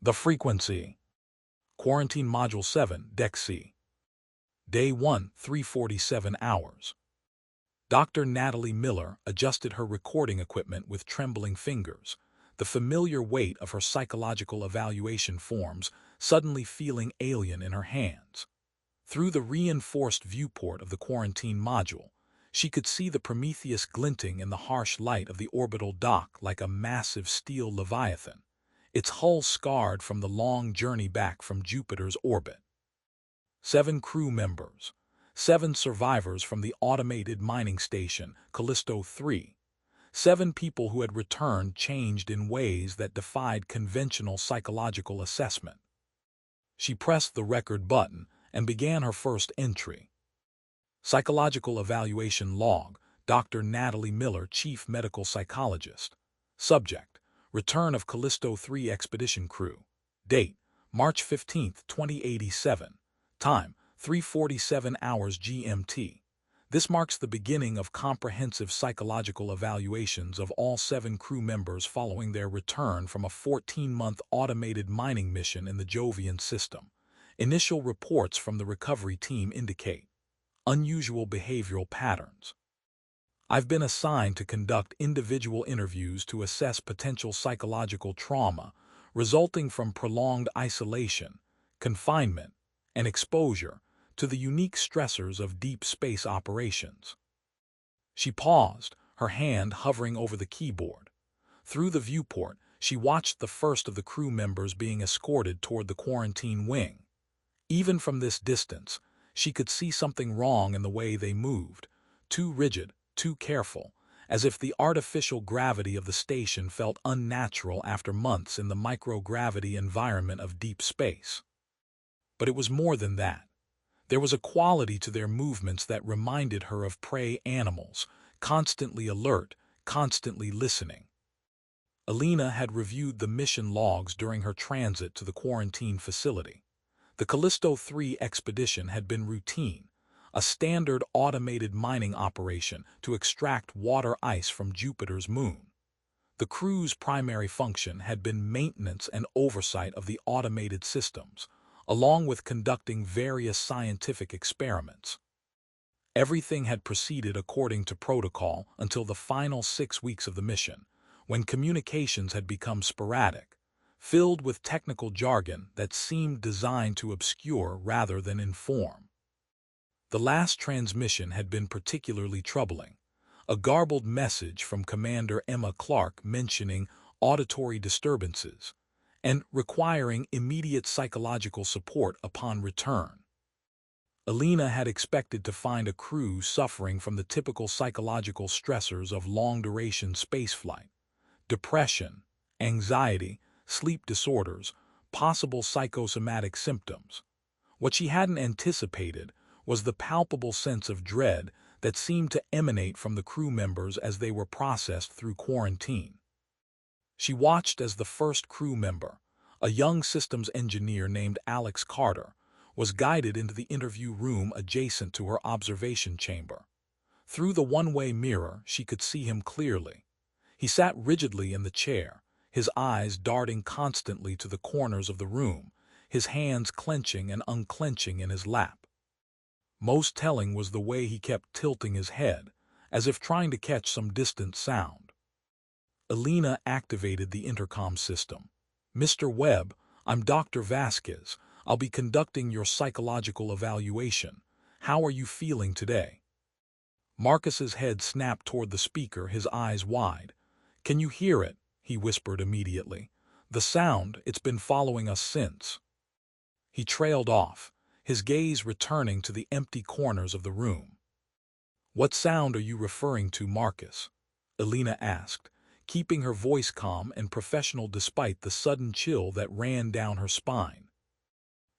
The frequency. Quarantine Module 7, Deck C. Day 1, 3:47 hours. Dr. Natalie Miller adjusted her recording equipment with trembling fingers, the familiar weight of her psychological evaluation forms suddenly feeling alien in her hands. Through the reinforced viewport of the quarantine module, she could see the Prometheus glinting in the harsh light of the orbital dock like a massive steel leviathan, its hull scarred from the long journey back from Jupiter's orbit. 7 crew members, 7 survivors from the automated mining station Callisto 3, 7 people who had returned changed in ways that defied conventional psychological assessment. She pressed the record button and began her first entry. Psychological Evaluation Log, Dr. Natalie Miller, Chief Medical Psychologist. Subject: Return of Callisto 3 Expedition Crew. Date: March 15, 2087. Time: 3:47 hours GMT. This marks the beginning of comprehensive psychological evaluations of all 7 crew members following their return from a 14-month automated mining mission in the Jovian system. Initial reports from the recovery team indicate unusual behavioral patterns. I've been assigned to conduct individual interviews to assess potential psychological trauma resulting from prolonged isolation, confinement, and exposure to the unique stressors of deep space operations. She paused, her hand hovering over the keyboard. Through the viewport, she watched the first of the crew members being escorted toward the quarantine wing. Even from this distance, she could see something wrong in the way they moved, too rigid, too careful, as if the artificial gravity of the station felt unnatural after months in the microgravity environment of deep space. But it was more than that. There was a quality to their movements that reminded her of prey animals, constantly alert, constantly listening. Alina had reviewed the mission logs during her transit to the quarantine facility. The Callisto 3 expedition had been routine, a standard automated mining operation to extract water ice from Jupiter's moon. The crew's primary function had been maintenance and oversight of the automated systems, along with conducting various scientific experiments. Everything had proceeded according to protocol until the final 6 weeks of the mission, when communications had become sporadic, filled with technical jargon that seemed designed to obscure rather than inform. The last transmission had been particularly troubling, a garbled message from Commander Emma Clark mentioning auditory disturbances and requiring immediate psychological support upon return. Alina had expected to find a crew suffering from the typical psychological stressors of long-duration spaceflight: depression, anxiety, sleep disorders, possible psychosomatic symptoms. What she hadn't anticipated was the palpable sense of dread that seemed to emanate from the crew members as they were processed through quarantine. She watched as the first crew member, a young systems engineer named Alex Carter, was guided into the interview room adjacent to her observation chamber. Through the one-way mirror, she could see him clearly. He sat rigidly in the chair, his eyes darting constantly to the corners of the room, his hands clenching and unclenching in his lap. Most telling was the way he kept tilting his head, as if trying to catch some distant sound. Alina activated the intercom system. "Mr. Webb, I'm Dr. Vasquez. I'll be conducting your psychological evaluation. How are you feeling today?" Marcus's head snapped toward the speaker, his eyes wide. "Can you hear it?" he whispered immediately. "The sound, it's been following us since." He trailed off, his gaze returning to the empty corners of the room. "What sound are you referring to, Marcus?" Alina asked, keeping her voice calm and professional despite the sudden chill that ran down her spine.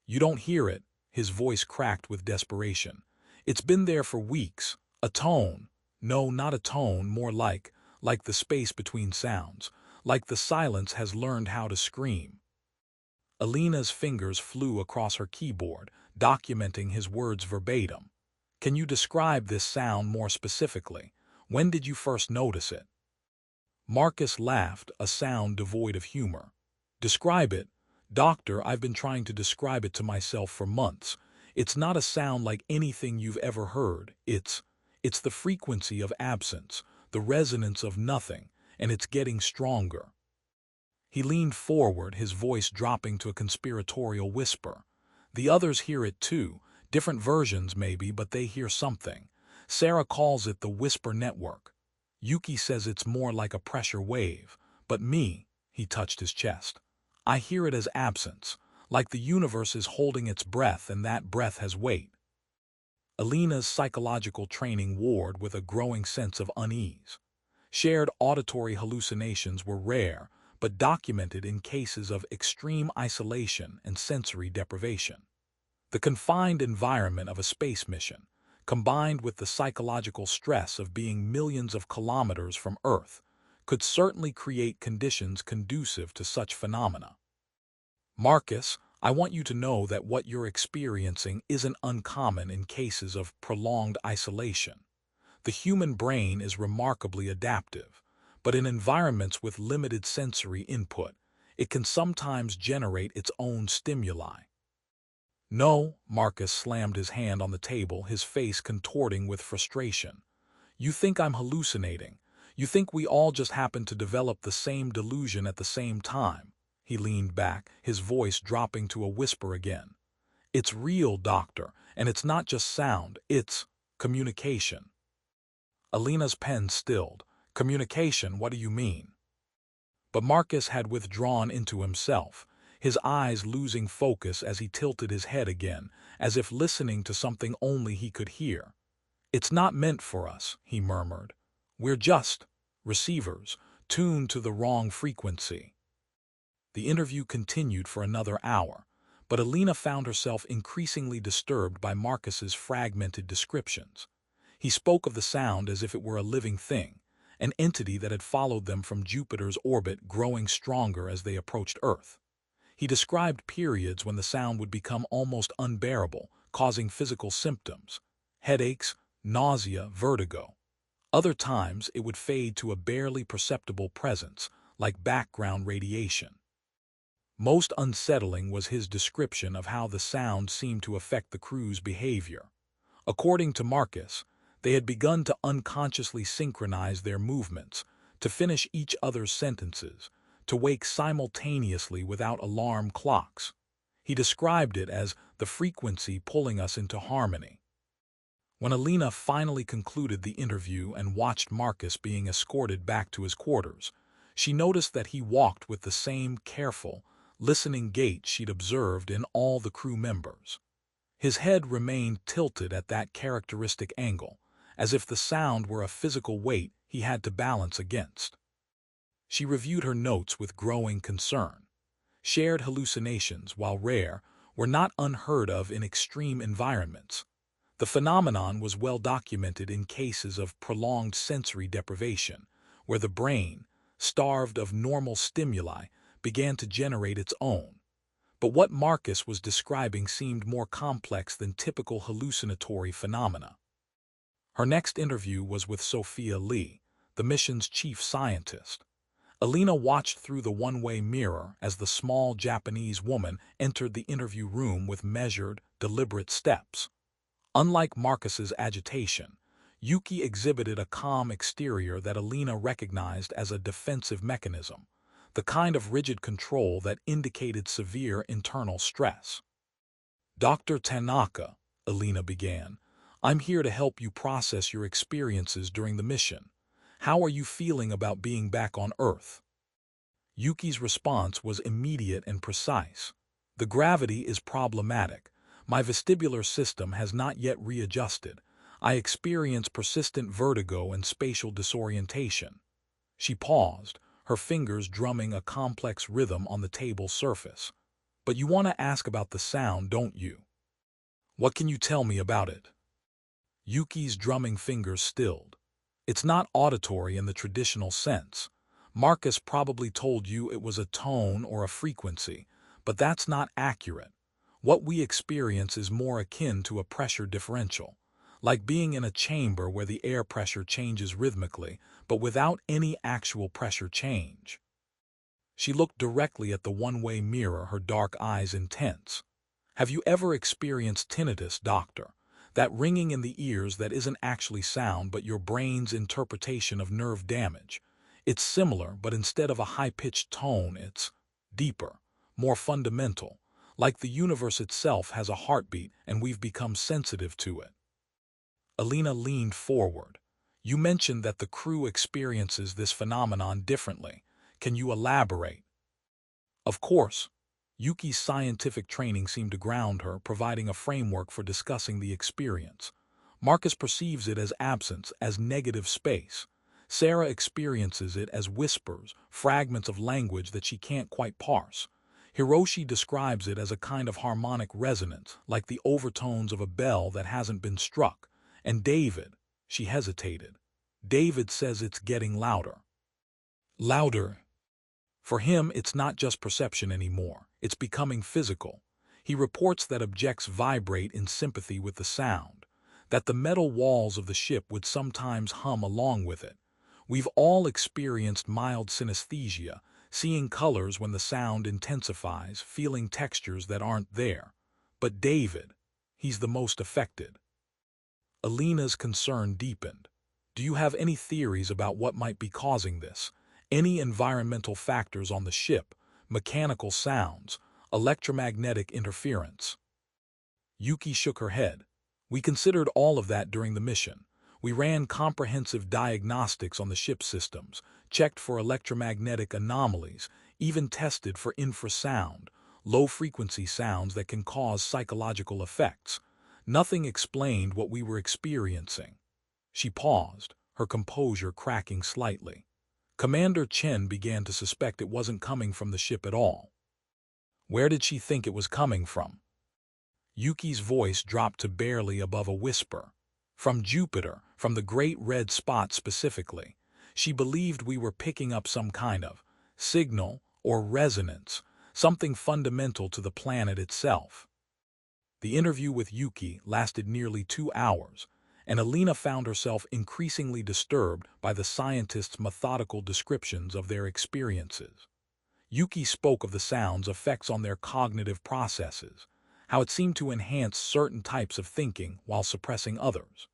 "You don't hear it," his voice cracked with desperation. "It's been there for weeks. A tone. No, not a tone, more like the space between sounds. Like the silence has learned how to scream." Alina's fingers flew across her keyboard, documenting his words verbatim. "Can you describe this sound more specifically? When did you first notice it?" Marcus laughed, a sound devoid of humor. "Describe it? Doctor, I've been trying to describe it to myself for months. It's not a sound like anything you've ever heard. It's the frequency of absence, the resonance of nothing, and it's getting stronger. He leaned forward, his voice dropping to a conspiratorial whisper. The others hear it too, different versions maybe, but they hear something. Sarah calls it the whisper network. Yuki says it's more like a pressure wave, but me, he touched his chest, I hear it as absence, like the universe is holding its breath and that breath has weight. Alina's psychological training warred with a growing sense of unease. Shared auditory hallucinations were rare, but documented in cases of extreme isolation and sensory deprivation. The confined environment of a space mission, combined with the psychological stress of being millions of kilometers from Earth, could certainly create conditions conducive to such phenomena. Marcus, I want you to know that what you're experiencing isn't uncommon in cases of prolonged isolation. The human brain is remarkably adaptive, but in environments with limited sensory input, it can sometimes generate its own stimuli. No, Marcus slammed his hand on the table, his face contorting with frustration. You think I'm hallucinating. You think we all just happen to develop the same delusion at the same time. He leaned back, his voice dropping to a whisper again. It's real, Doctor, and it's not just sound, it's communication. Alina's pen stilled. Communication, what do you mean? But Marcus had withdrawn into himself, his eyes losing focus as he tilted his head again, as if listening to something only he could hear. It's not meant for us, he murmured. We're just receivers, tuned to the wrong frequency. The interview continued for another hour, but Alina found herself increasingly disturbed by Marcus's fragmented descriptions. He spoke of the sound as if it were a living thing, an entity that had followed them from Jupiter's orbit, growing stronger as they approached Earth. He described periods when the sound would become almost unbearable, causing physical symptoms, headaches, nausea, vertigo. Other times it would fade to a barely perceptible presence, like background radiation. Most unsettling was his description of how the sound seemed to affect the crew's behavior. According to Marcus, they had begun to unconsciously synchronize their movements, to finish each other's sentences, to wake simultaneously without alarm clocks. He described it as the frequency pulling us into harmony. When Alina finally concluded the interview and watched Marcus being escorted back to his quarters, she noticed that he walked with the same careful, listening gait she'd observed in all the crew members. His head remained tilted at that characteristic angle, as if the sound were a physical weight he had to balance against. She reviewed her notes with growing concern. Shared hallucinations, while rare, were not unheard of in extreme environments. The phenomenon was well documented in cases of prolonged sensory deprivation, where the brain, starved of normal stimuli, began to generate its own. But what Marcus was describing seemed more complex than typical hallucinatory phenomena. Her next interview was with Sophia Lee, the mission's chief scientist. Alina watched through the one-way mirror as the small Japanese woman entered the interview room with measured, deliberate steps. Unlike Marcus's agitation, Yuki exhibited a calm exterior that Alina recognized as a defensive mechanism, the kind of rigid control that indicated severe internal stress. Dr. Tanaka, Alina began, I'm here to help you process your experiences during the mission. How are you feeling about being back on Earth? Yuki's response was immediate and precise. The gravity is problematic. My vestibular system has not yet readjusted. I experience persistent vertigo and spatial disorientation. She paused, her fingers drumming a complex rhythm on the table surface. But you want to ask about the sound, don't you? What can you tell me about it? Yuki's drumming fingers stilled. It's not auditory in the traditional sense. Marcus probably told you it was a tone or a frequency, but that's not accurate. What we experience is more akin to a pressure differential, like being in a chamber where the air pressure changes rhythmically, but without any actual pressure change. She looked directly at the one-way mirror, her dark eyes intense. Have you ever experienced tinnitus, doctor? That ringing in the ears that isn't actually sound but your brain's interpretation of nerve damage. It's similar, but instead of a high-pitched tone, it's deeper, more fundamental, like the universe itself has a heartbeat and we've become sensitive to it. Alina leaned forward. You mentioned that the crew experiences this phenomenon differently. Can you elaborate? Of course. Yuki's scientific training seemed to ground her, providing a framework for discussing the experience. Marcus perceives it as absence, as negative space. Sarah experiences it as whispers, fragments of language that she can't quite parse. Hiroshi describes it as a kind of harmonic resonance, like the overtones of a bell that hasn't been struck. And David, she hesitated. David says it's getting louder. Louder. For him, it's not just perception anymore. It's becoming physical. He reports that objects vibrate in sympathy with the sound, that the metal walls of the ship would sometimes hum along with it. We've all experienced mild synesthesia, seeing colors when the sound intensifies, feeling textures that aren't there. But David, he's the most affected. Alina's concern deepened. Do you have any theories about what might be causing this? Any environmental factors on the ship, mechanical sounds, electromagnetic interference? Yuki shook her head. We considered all of that during the mission. We ran comprehensive diagnostics on the ship's systems, checked for electromagnetic anomalies, even tested for infrasound, low-frequency sounds that can cause psychological effects. Nothing explained what we were experiencing. She paused, her composure cracking slightly. Commander Chen began to suspect it wasn't coming from the ship at all. Where did she think it was coming from? Yuki's voice dropped to barely above a whisper. From Jupiter, from the Great Red Spot specifically. She believed we were picking up some kind of signal or resonance, something fundamental to the planet itself. The interview with Yuki lasted nearly 2 hours, and Alina found herself increasingly disturbed by the scientists' methodical descriptions of their experiences. Yuki spoke of the sound's effects on their cognitive processes, how it seemed to enhance certain types of thinking while suppressing others.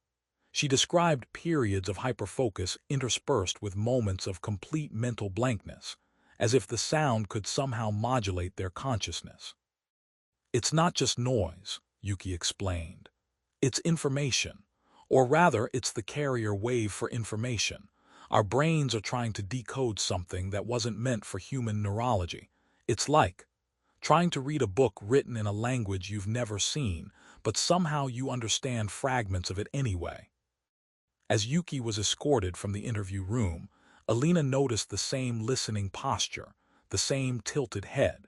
She described periods of hyperfocus interspersed with moments of complete mental blankness, as if the sound could somehow modulate their consciousness. It's not just noise, Yuki explained. It's information. Or rather, it's the carrier wave for information. Our brains are trying to decode something that wasn't meant for human neurology. It's like trying to read a book written in a language you've never seen, but somehow you understand fragments of it anyway. As Yuki was escorted from the interview room, Alina noticed the same listening posture, the same tilted head.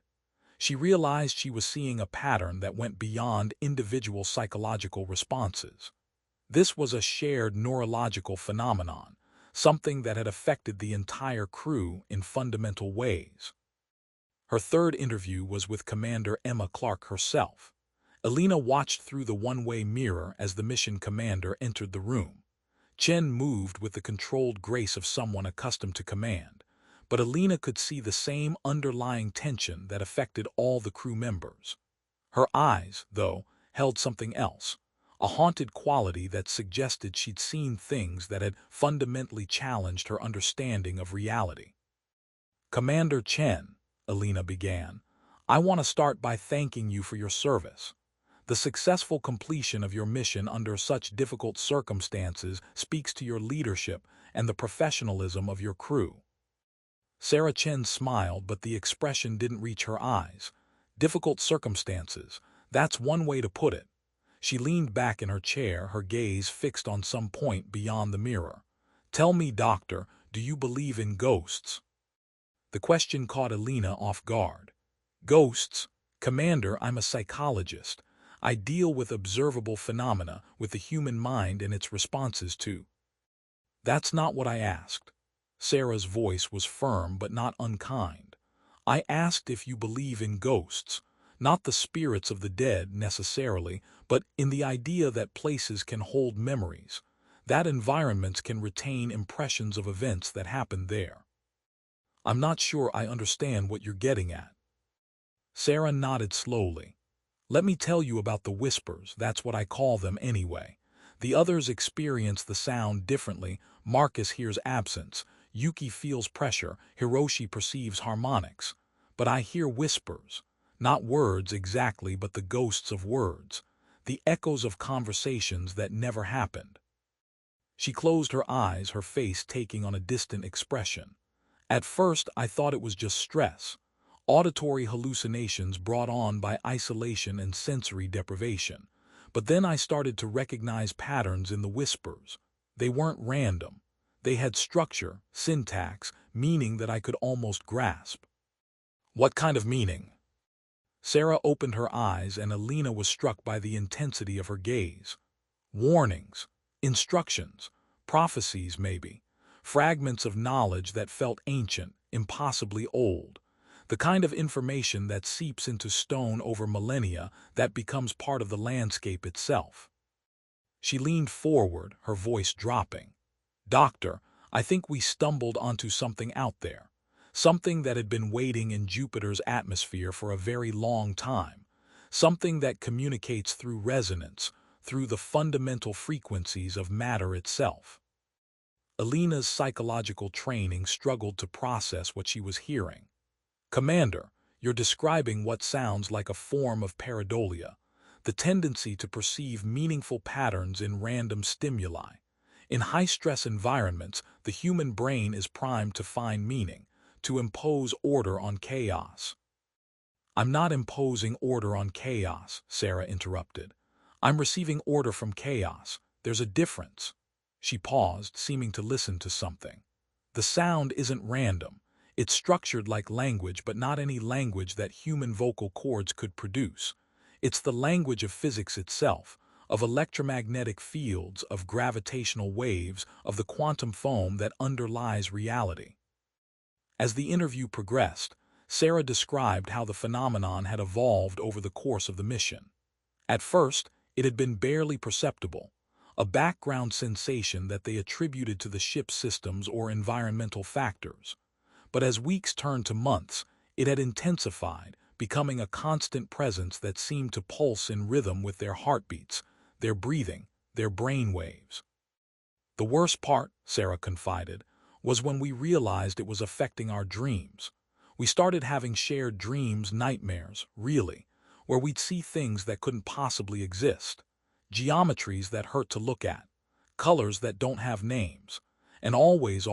She realized she was seeing a pattern that went beyond individual psychological responses. This was a shared neurological phenomenon, something that had affected the entire crew in fundamental ways. Her third interview was with Commander Emma Clark herself. Alina watched through the one-way mirror as the mission commander entered the room. Chen moved with the controlled grace of someone accustomed to command, but Alina could see the same underlying tension that affected all the crew members. Her eyes, though, held something else, a haunted quality that suggested she'd seen things that had fundamentally challenged her understanding of reality. Commander Chen, Alina began, I want to start by thanking you for your service. The successful completion of your mission under such difficult circumstances speaks to your leadership and the professionalism of your crew. Sarah Chen smiled, but the expression didn't reach her eyes. Difficult circumstances, that's one way to put it. She leaned back in her chair, her gaze fixed on some point beyond the mirror. Tell me, Doctor, do you believe in ghosts? The question caught Alina off guard. Ghosts? Commander, I'm a psychologist. I deal with observable phenomena, with the human mind and its responses to. That's not what I asked. Sarah's voice was firm but not unkind. I asked if you believe in ghosts, not the spirits of the dead necessarily, but in the idea that places can hold memories, that environments can retain impressions of events that happened there. I'm not sure I understand what you're getting at. Sarah nodded slowly. Let me tell you about the whispers, that's what I call them anyway. The others experience the sound differently. Marcus hears absence, Yuki feels pressure, Hiroshi perceives harmonics. But I hear whispers. Not words exactly, but the ghosts of words. The echoes of conversations that never happened. She closed her eyes, her face taking on a distant expression. At first, I thought it was just stress. Auditory hallucinations brought on by isolation and sensory deprivation. But then I started to recognize patterns in the whispers. They weren't random. They had structure, syntax, meaning that I could almost grasp. What kind of meaning? Sarah opened her eyes and Alina was struck by the intensity of her gaze. Warnings, instructions, prophecies maybe, fragments of knowledge that felt ancient, impossibly old. The kind of information that seeps into stone over millennia that becomes part of the landscape itself. She leaned forward, her voice dropping. Doctor, I think we stumbled onto something out there. Something that had been waiting in Jupiter's atmosphere for a very long time. Something that communicates through resonance, through the fundamental frequencies of matter itself. Alina's psychological training struggled to process what she was hearing. Commander, you're describing what sounds like a form of pareidolia, the tendency to perceive meaningful patterns in random stimuli. In high-stress environments, the human brain is primed to find meaning, to impose order on chaos. I'm not imposing order on chaos, Sarah interrupted. I'm receiving order from chaos. There's a difference. She paused, seeming to listen to something. The sound isn't random. It's structured like language, but not any language that human vocal cords could produce. It's the language of physics itself, of electromagnetic fields, of gravitational waves, of the quantum foam that underlies reality. As the interview progressed, Sarah described how the phenomenon had evolved over the course of the mission. At first, it had been barely perceptible, a background sensation that they attributed to the ship's systems or environmental factors. But as weeks turned to months, it had intensified, becoming a constant presence that seemed to pulse in rhythm with their heartbeats, their breathing, their brain waves. The worst part, Sarah confided, was when we realized it was affecting our dreams. We started having shared dreams, nightmares, really, where we'd see things that couldn't possibly exist, geometries that hurt to look at, colors that don't have names. And always,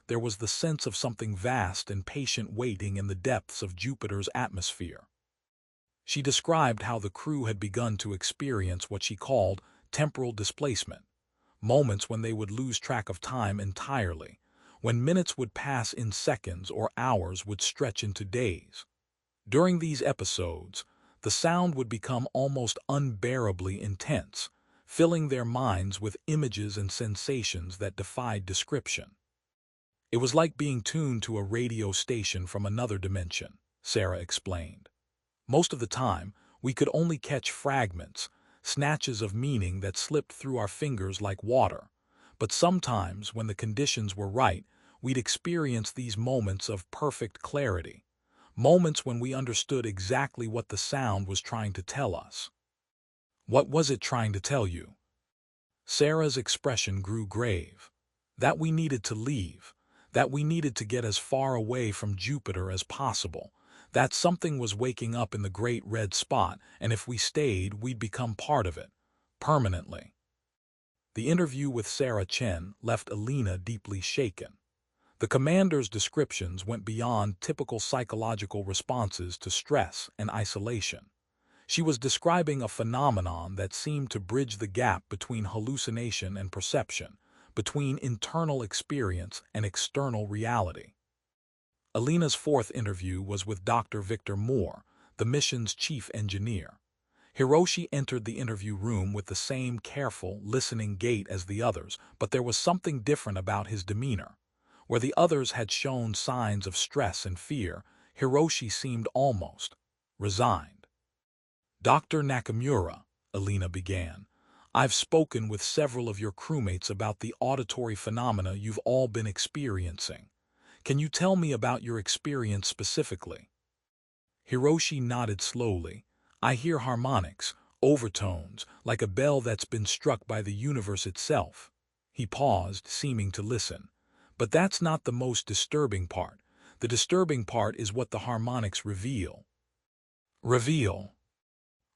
there was the sense of something vast and patient waiting in the depths of Jupiter's atmosphere. She described how the crew had begun to experience what she called temporal displacement, moments when they would lose track of time entirely, when minutes would pass in seconds or hours would stretch into days. During these episodes, the sound would become almost unbearably intense, filling their minds with images and sensations that defied description. It was like being tuned to a radio station from another dimension, Sarah explained. Most of the time, we could only catch fragments, snatches of meaning that slipped through our fingers like water. But sometimes, when the conditions were right, we'd experience these moments of perfect clarity, moments when we understood exactly what the sound was trying to tell us. What was it trying to tell you? Sarah's expression grew grave. That we needed to leave, that we needed to get as far away from Jupiter as possible, that something was waking up in the great red spot, and if we stayed, we'd become part of it, permanently. The interview with Sarah Chen left Alina deeply shaken. The commander's descriptions went beyond typical psychological responses to stress and isolation. She was describing a phenomenon that seemed to bridge the gap between hallucination and perception, between internal experience and external reality. Alina's fourth interview was with Dr. Victor Moore, the mission's chief engineer. Hiroshi entered the interview room with the same careful, listening gait as the others, but there was something different about his demeanor. Where the others had shown signs of stress and fear, Hiroshi seemed almost resigned. Dr. Nakamura, Alina began, I've spoken with several of your crewmates about the auditory phenomena you've all been experiencing. Can you tell me about your experience specifically? Hiroshi nodded slowly. I hear harmonics, overtones, like a bell that's been struck by the universe itself. He paused, seeming to listen. But that's not the most disturbing part. The disturbing part is what the harmonics reveal. Reveal.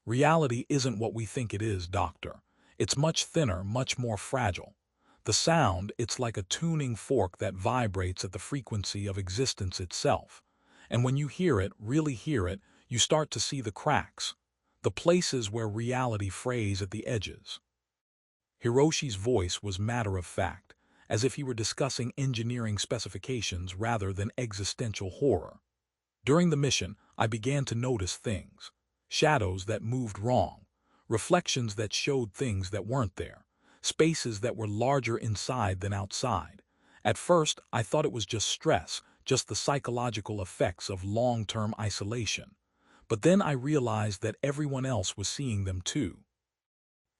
Reality isn't what we think it is, Doctor. It's much thinner, much more fragile. The sound, it's like a tuning fork that vibrates at the frequency of existence itself. And when you hear it, really hear it, you start to see the cracks, the places where reality frays at the edges. Hiroshi's voice was matter-of-fact, as if he were discussing engineering specifications rather than existential horror. During the mission, I began to notice things. Shadows that moved wrong, reflections that showed things that weren't there, spaces that were larger inside than outside. At first, I thought it was just stress, just the psychological effects of long-term isolation. But then I realized that everyone else was seeing them too.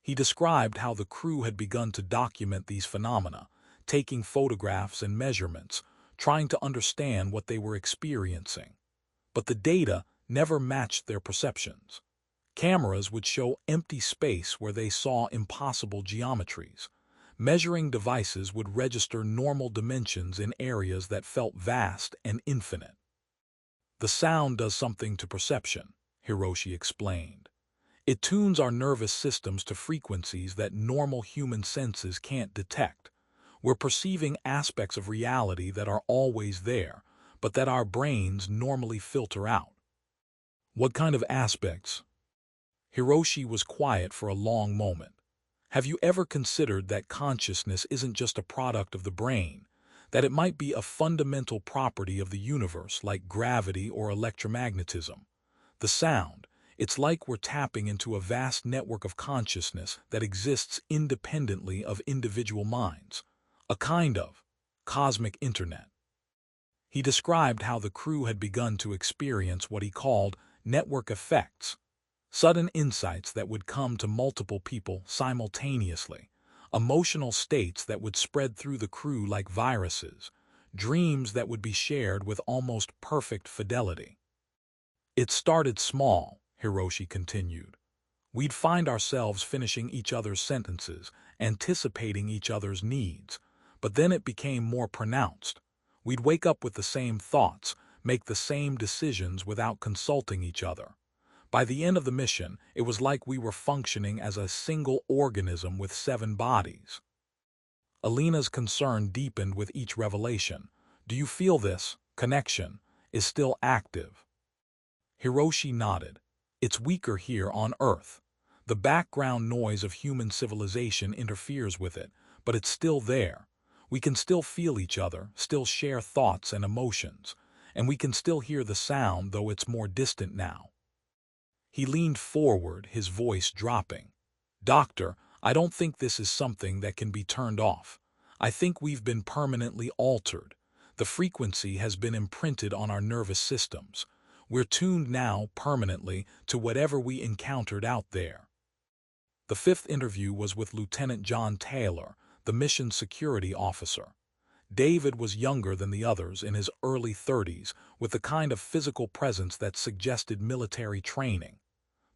He described how the crew had begun to document these phenomena, taking photographs and measurements, trying to understand what they were experiencing. But the data never matched their perceptions. Cameras would show empty space where they saw impossible geometries. Measuring devices would register normal dimensions in areas that felt vast and infinite. The sound does something to perception, Hiroshi explained. It tunes our nervous systems to frequencies that normal human senses can't detect. We're perceiving aspects of reality that are always there, but that our brains normally filter out. What kind of aspects? Hiroshi was quiet for a long moment. Have you ever considered that consciousness isn't just a product of the brain, that it might be a fundamental property of the universe like gravity or electromagnetism? The sound, it's like we're tapping into a vast network of consciousness that exists independently of individual minds, a kind of cosmic internet. He described how the crew had begun to experience what he called network effects, sudden insights that would come to multiple people simultaneously, emotional states that would spread through the crew like viruses, dreams that would be shared with almost perfect fidelity. It started small, Hiroshi continued. We'd find ourselves finishing each other's sentences, anticipating each other's needs, but then it became more pronounced. We'd wake up with the same thoughts, make the same decisions without consulting each other. By the end of the mission, it was like we were functioning as a single organism with 7 bodies. Alina's concern deepened with each revelation. Do you feel this connection is still active? Hiroshi nodded. It's weaker here on Earth. The background noise of human civilization interferes with it, but it's still there. We can still feel each other, still share thoughts and emotions, and we can still hear the sound, though it's more distant now. He leaned forward, his voice dropping. Doctor, I don't think this is something that can be turned off. I think we've been permanently altered. The frequency has been imprinted on our nervous systems. We're tuned now, permanently, to whatever we encountered out there. The 5th interview was with Lieutenant John Taylor, the mission security officer. David was younger than the others, in his early 30s, with the kind of physical presence that suggested military training.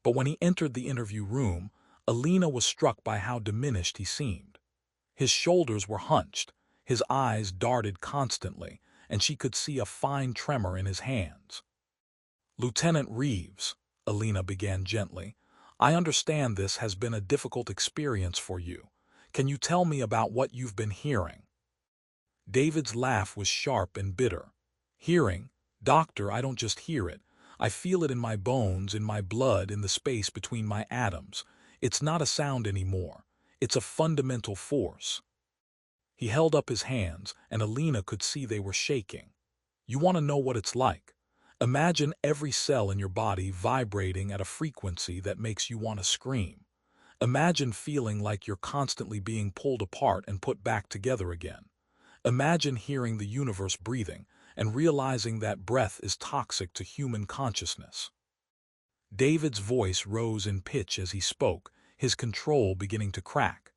But when he entered the interview room, Alina was struck by how diminished he seemed. His shoulders were hunched, his eyes darted constantly, and she could see a fine tremor in his hands. Lieutenant Reeves, Alina began gently, I understand this has been a difficult experience for you. Can you tell me about what you've been hearing? David's laugh was sharp and bitter. Hearing? Doctor, I don't just hear it. I feel it in my bones, in my blood, in the space between my atoms. It's not a sound anymore. It's a fundamental force. He held up his hands, and Alina could see they were shaking. You want to know what it's like? Imagine every cell in your body vibrating at a frequency that makes you want to scream. Imagine feeling like you're constantly being pulled apart and put back together again. Imagine hearing the universe breathing and realizing that breath is toxic to human consciousness. David's voice rose in pitch as he spoke, his control beginning to crack.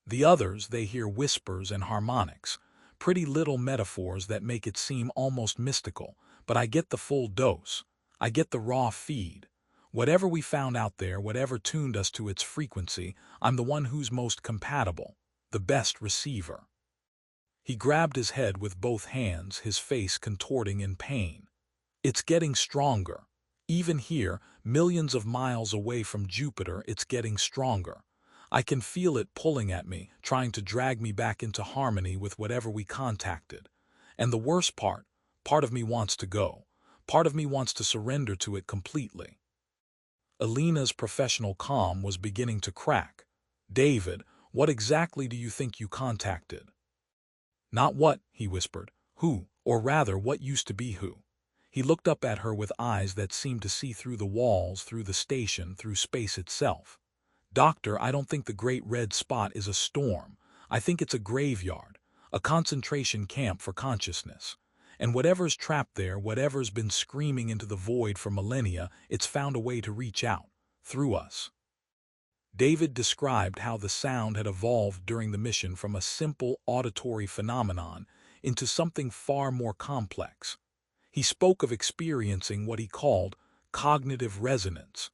The others, they hear whispers and harmonics, Pretty little metaphors that make it seem almost mystical, but I get the full dose. I get the raw feed. Whatever we found out there, whatever tuned us to its frequency, I'm the one who's most compatible, the best receiver. He grabbed his head with both hands, his face contorting in pain. It's getting stronger. Even here, millions of miles away from Jupiter, it's getting stronger. I can feel it pulling at me, trying to drag me back into harmony with whatever we contacted. And the worst part of me wants to go. Part of me wants to surrender to it completely. Alina's professional calm was beginning to crack. David, what exactly do you think you contacted? Not what, he whispered. Who, or rather what used to be who. He looked up at her with eyes that seemed to see through the walls, through the station, through space itself. Doctor, I don't think the Great Red Spot is a storm. I think it's a graveyard, a concentration camp for consciousness. And whatever's trapped there, whatever's been screaming into the void for millennia, it's found a way to reach out, through us. David described how the sound had evolved during the mission from a simple auditory phenomenon into something far more complex. He spoke of experiencing what he called cognitive resonance,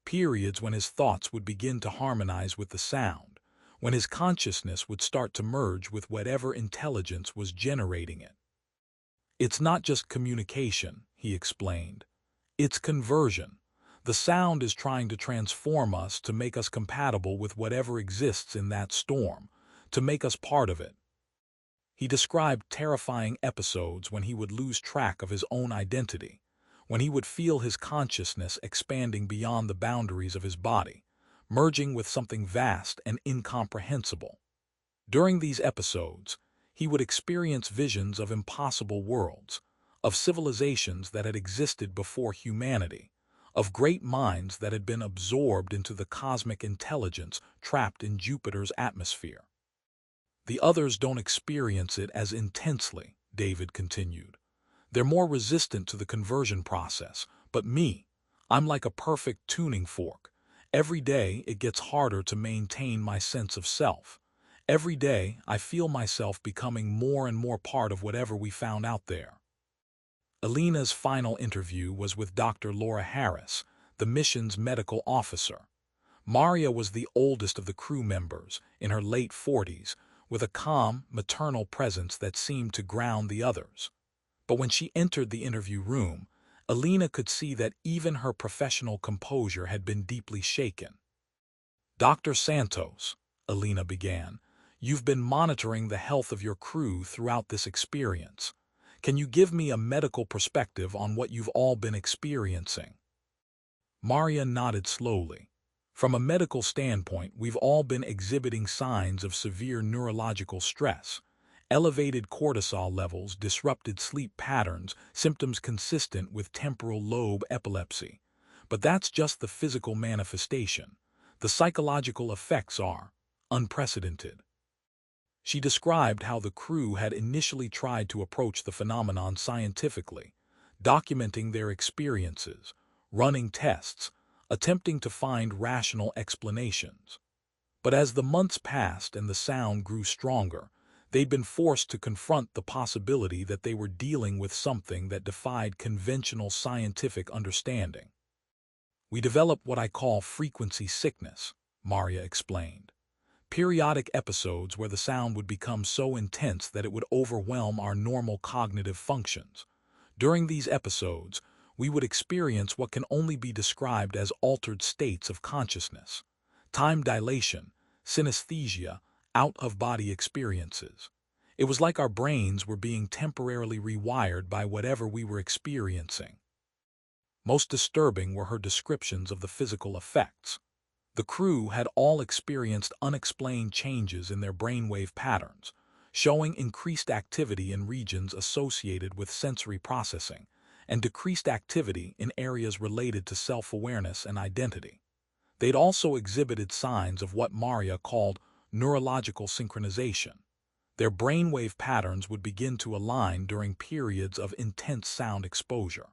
periods when his thoughts would begin to harmonize with the sound, when his consciousness would start to merge with whatever intelligence was generating it. It's not just communication, he explained. It's conversion. The sound is trying to transform us, to make us compatible with whatever exists in that storm, to make us part of it. He described terrifying episodes when he would lose track of his own identity, when he would feel his consciousness expanding beyond the boundaries of his body, merging with something vast and incomprehensible. During these episodes, he would experience visions of impossible worlds, of civilizations that had existed before humanity, of great minds that had been absorbed into the cosmic intelligence trapped in Jupiter's atmosphere. The others don't experience it as intensely, David continued. They're more resistant to the conversion process, but me, I'm like a perfect tuning fork. Every day it gets harder to maintain my sense of self. Every day I feel myself becoming more and more part of whatever we found out there. Alina's final interview was with Dr. Laura Harris, the mission's medical officer. Maria was the oldest of the crew members, in her late 40s, with a calm, maternal presence that seemed to ground the others. But when she entered the interview room, Alina could see that even her professional composure had been deeply shaken. Dr. Santos, Alina began, you've been monitoring the health of your crew throughout this experience. Can you give me a medical perspective on what you've all been experiencing? Maria nodded slowly. From a medical standpoint, we've all been exhibiting signs of severe neurological stress. Elevated cortisol levels, disrupted sleep patterns, symptoms consistent with temporal lobe epilepsy. But that's just the physical manifestation. The psychological effects are unprecedented. She described how the crew had initially tried to approach the phenomenon scientifically, documenting their experiences, running tests, attempting to find rational explanations. But as the months passed and the sound grew stronger, they'd been forced to confront the possibility that they were dealing with something that defied conventional scientific understanding. We developed what I call frequency sickness, Maria explained. Periodic episodes where the sound would become so intense that it would overwhelm our normal cognitive functions. During these episodes, we would experience what can only be described as altered states of consciousness, time dilation, synesthesia, out-of-body experiences. It was like our brains were being temporarily rewired by whatever we were experiencing. Most disturbing were her descriptions of the physical effects. The crew had all experienced unexplained changes in their brainwave patterns, showing increased activity in regions associated with sensory processing, and decreased activity in areas related to self-awareness and identity. They'd also exhibited signs of what Maria called neurological synchronization. Their brainwave patterns would begin to align during periods of intense sound exposure.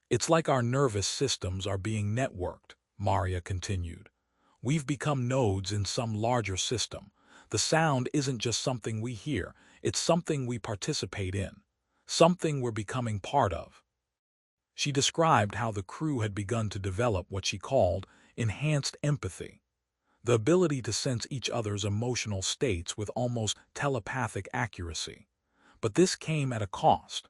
It's like our nervous systems are being networked, Maria continued. We've become nodes in some larger system. The sound isn't just something we hear, It's something we participate in, something we're becoming part of. She described how the crew had begun to develop what she called enhanced empathy, the ability to sense each other's emotional states with almost telepathic accuracy. But this came at a cost.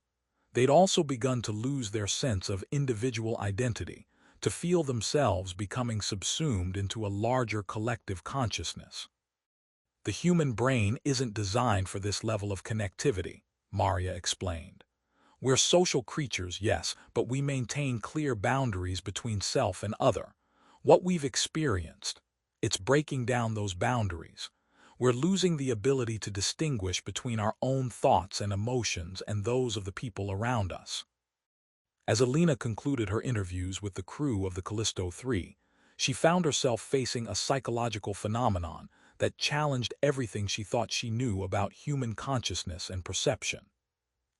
They'd also begun to lose their sense of individual identity, to feel themselves becoming subsumed into a larger collective consciousness. The human brain isn't designed for this level of connectivity, Maria explained. We're social creatures, yes, but we maintain clear boundaries between self and other. What we've experienced, it's breaking down those boundaries. We're losing the ability to distinguish between our own thoughts and emotions and those of the people around us. As Alina concluded her interviews with the crew of the Callisto 3, she found herself facing a psychological phenomenon that challenged everything she thought she knew about human consciousness and perception.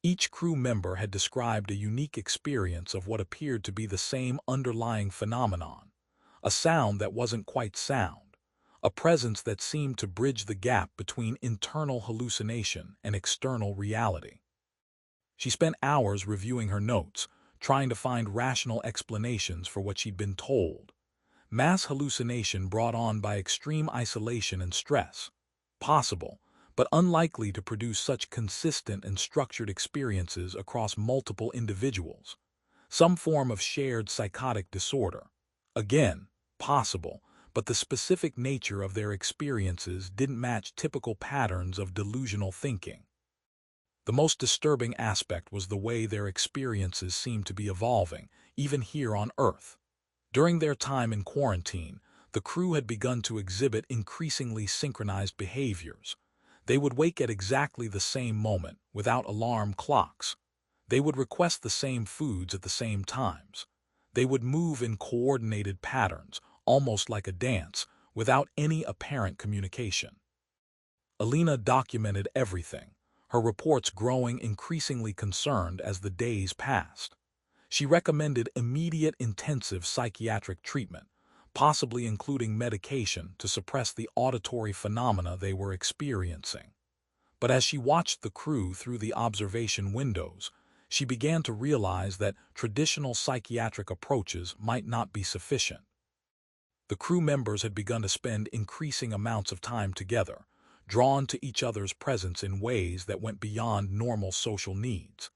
Each crew member had described a unique experience of what appeared to be the same underlying phenomenon, a sound that wasn't quite sound, a presence that seemed to bridge the gap between internal hallucination and external reality. She spent hours reviewing her notes, trying to find rational explanations for what she'd been told. Mass hallucination brought on by extreme isolation and stress. Possible, but unlikely to produce such consistent and structured experiences across multiple individuals. Some form of shared psychotic disorder. Again, possible, but the specific nature of their experiences didn't match typical patterns of delusional thinking. The most disturbing aspect was the way their experiences seemed to be evolving, even here on Earth. During their time in quarantine, the crew had begun to exhibit increasingly synchronized behaviors. They would wake at exactly the same moment, without alarm clocks. They would request the same foods at the same times. They would move in coordinated patterns, almost like a dance, without any apparent communication. Alina documented everything, her reports growing increasingly concerned as the days passed. She recommended immediate intensive psychiatric treatment, possibly including medication to suppress the auditory phenomena they were experiencing. But as she watched the crew through the observation windows, she began to realize that traditional psychiatric approaches might not be sufficient. The crew members had begun to spend increasing amounts of time together, drawn to each other's presence in ways that went beyond normal social needs.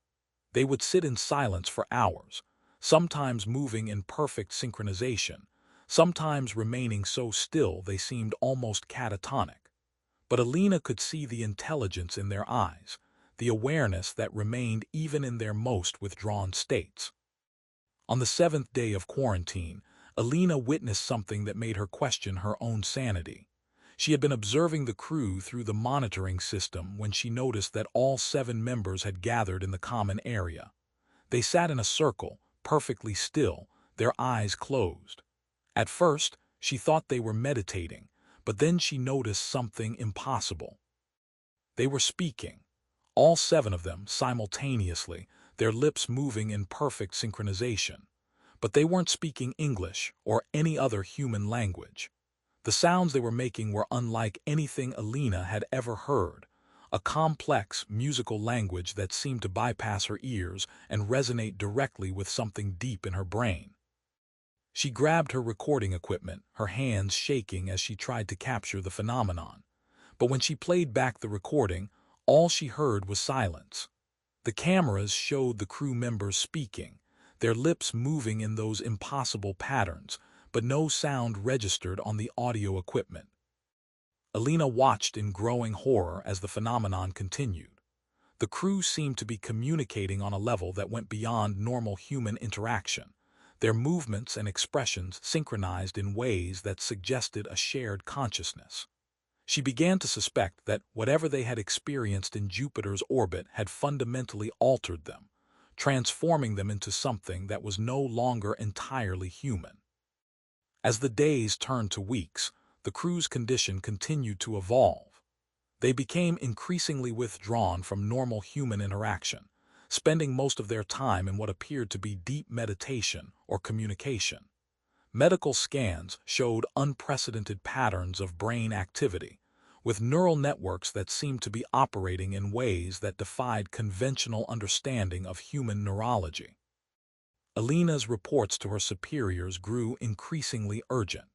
They would sit in silence for hours, sometimes moving in perfect synchronization, sometimes remaining so still they seemed almost catatonic. But Alina could see the intelligence in their eyes, the awareness that remained even in their most withdrawn states. On the 7th day of quarantine, Alina witnessed something that made her question her own sanity. She had been observing the crew through the monitoring system when she noticed that all 7 members had gathered in the common area. They sat in a circle, perfectly still, their eyes closed. At first, she thought they were meditating, but then she noticed something impossible. They were speaking, all 7 of them simultaneously, their lips moving in perfect synchronization. But they weren't speaking English or any other human language. The sounds they were making were unlike anything Alina had ever heard, a complex musical language that seemed to bypass her ears and resonate directly with something deep in her brain. She grabbed her recording equipment, her hands shaking as she tried to capture the phenomenon. But when she played back the recording, all she heard was silence. The cameras showed the crew members speaking, their lips moving in those impossible patterns, but no sound registered on the audio equipment. Alina watched in growing horror as the phenomenon continued. The crew seemed to be communicating on a level that went beyond normal human interaction, their movements and expressions synchronized in ways that suggested a shared consciousness. She began to suspect that whatever they had experienced in Jupiter's orbit had fundamentally altered them, transforming them into something that was no longer entirely human. As the days turned to weeks, the crew's condition continued to evolve. They became increasingly withdrawn from normal human interaction, spending most of their time in what appeared to be deep meditation or communication. Medical scans showed unprecedented patterns of brain activity, with neural networks that seemed to be operating in ways that defied conventional understanding of human neurology. Alina's reports to her superiors grew increasingly urgent.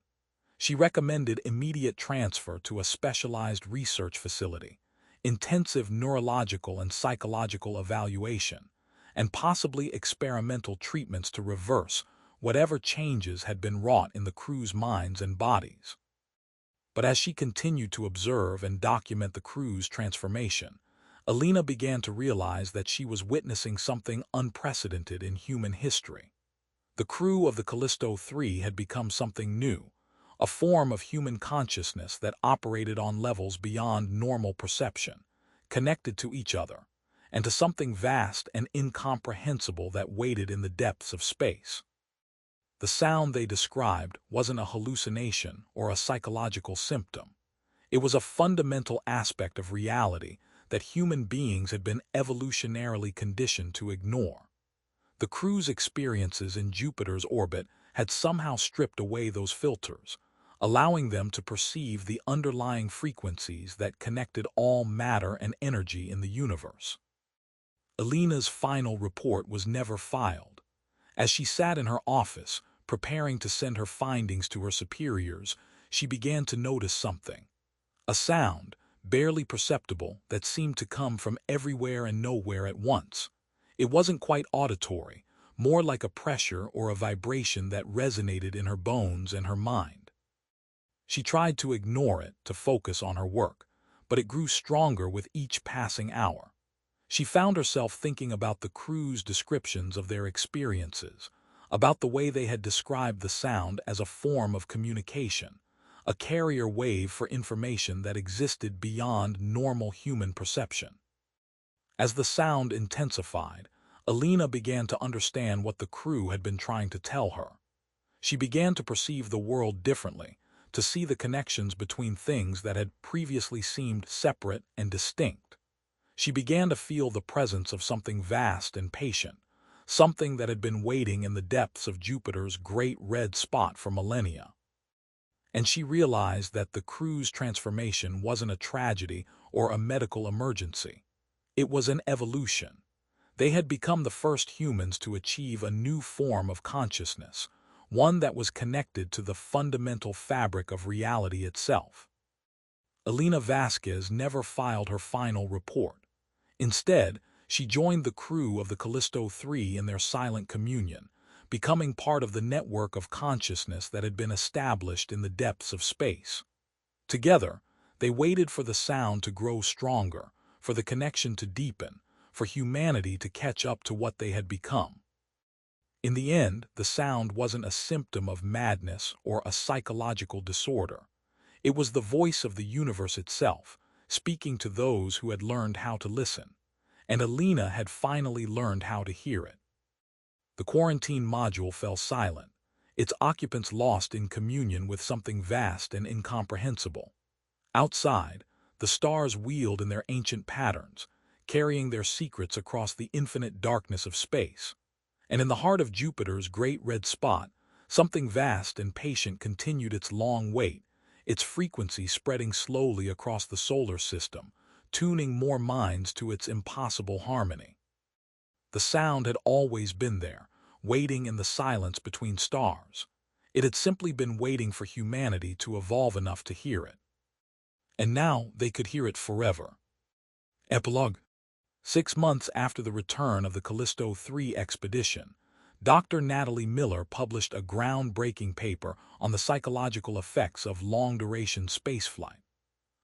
She recommended immediate transfer to a specialized research facility, intensive neurological and psychological evaluation, and possibly experimental treatments to reverse whatever changes had been wrought in the crew's minds and bodies. But as she continued to observe and document the crew's transformation, Alina began to realize that she was witnessing something unprecedented in human history. The crew of the Callisto-3 had become something new, a form of human consciousness that operated on levels beyond normal perception, connected to each other, and to something vast and incomprehensible that waited in the depths of space. The sound they described wasn't a hallucination or a psychological symptom. It was a fundamental aspect of reality that human beings had been evolutionarily conditioned to ignore. The crew's experiences in Jupiter's orbit had somehow stripped away those filters, allowing them to perceive the underlying frequencies that connected all matter and energy in the universe. Alina's final report was never filed. As she sat in her office, preparing to send her findings to her superiors, she began to notice something. A sound, barely perceptible, that seemed to come from everywhere and nowhere at once. It wasn't quite auditory, more like a pressure or a vibration that resonated in her bones and her mind. She tried to ignore it, to focus on her work, but it grew stronger with each passing hour. She found herself thinking about the crew's descriptions of their experiences, about the way they had described the sound as a form of communication, a carrier wave for information that existed beyond normal human perception. As the sound intensified, Alina began to understand what the crew had been trying to tell her. She began to perceive the world differently, to see the connections between things that had previously seemed separate and distinct. She began to feel the presence of something vast and patient, something that had been waiting in the depths of Jupiter's great red spot for millennia. And she realized that the crew's transformation wasn't a tragedy or a medical emergency. It was an evolution. They had become the first humans to achieve a new form of consciousness, one that was connected to the fundamental fabric of reality itself. Alina Vasquez never filed her final report. Instead, she joined the crew of the Callisto-3 in their silent communion, becoming part of the network of consciousness that had been established in the depths of space. Together, they waited for the sound to grow stronger, for the connection to deepen, for humanity to catch up to what they had become. In the end, the sound wasn't a symptom of madness or a psychological disorder. It was the voice of the universe itself, speaking to those who had learned how to listen, and Alina had finally learned how to hear it. The quarantine module fell silent, its occupants lost in communion with something vast and incomprehensible. Outside, the stars wheeled in their ancient patterns, carrying their secrets across the infinite darkness of space. And in the heart of Jupiter's great red spot, something vast and patient continued its long wait, its frequency spreading slowly across the solar system, tuning more minds to its impossible harmony. The sound had always been there, waiting in the silence between stars. It had simply been waiting for humanity to evolve enough to hear it. And now they could hear it forever. Epilogue. 6 months after the return of the Callisto-3 expedition, Dr. Natalie Miller published a groundbreaking paper on the psychological effects of long-duration spaceflight.